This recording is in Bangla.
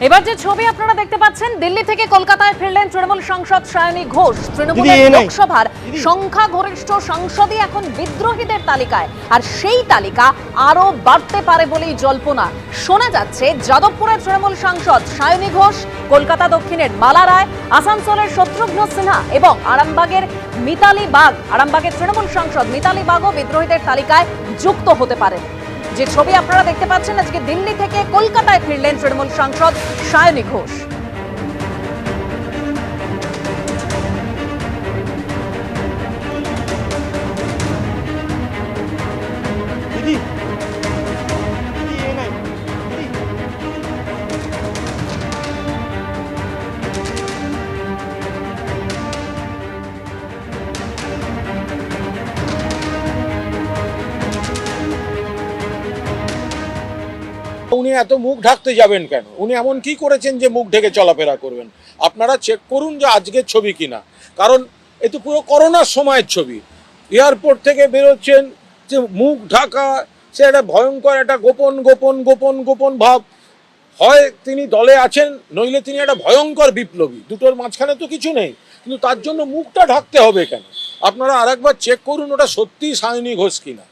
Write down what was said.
এবার যে ছবি আপনারা দেখতে পাচ্ছেন, দিল্লি থেকে কলকাতায় ফিরলেন তৃণমূল সাংসদ সায়নী ঘোষ। তৃণমূলের লোকসভার সংখ্যাগরিষ্ঠ সাংসদই এখন বিদ্রোহীদের তালিকায়, আর সেই তালিকা আরো বাড়তে পারে বলেই জল্পনা। শোনা যাচ্ছে যাদবপুরের তৃণমূল সাংসদ সায়নী ঘোষ, কলকাতা দক্ষিণের মালা রায়, আসানসোলের শত্রুঘ্ন সিনহা এবং আরামবাগের তৃণমূল সাংসদ মিতালি বাগও বিদ্রোহীদের তালিকায় যুক্ত হতে পারেন। যে ছবি আপনারা দেখতে পাচ্ছেন, আজকে দিল্লি থেকে কলকাতায় ফিরলেন তৃণমূল সাংসদ সায়নী ঘোষ। উনি এত মুখ ঢাকতে যাবেন কেন? উনি এমন কি করেছেন যে মুখ ঢেকে চলাফেরা করবেন? আপনারা চেক করুন যে আজকের ছবি কিনা, কারণ এ তো পুরো করোনার সময়ের ছবি। এয়ারপোর্ট থেকে বেরোচ্ছেন, যে মুখ ঢাকা, সে একটা ভয়ঙ্কর একটা গোপন গোপন গোপন গোপন ভাব। হয় তিনি দলে আছেন, নইলে তিনি একটা ভয়ঙ্কর বিপ্লবী। দুটোর মাঝখানে তো কিছু নেই, কিন্তু তার জন্য মুখটা ঢাকতে হবে কেন? আপনারা আরেকবার চেক করুন ওটা সত্যিই সায়নী ঘোষ কিনা।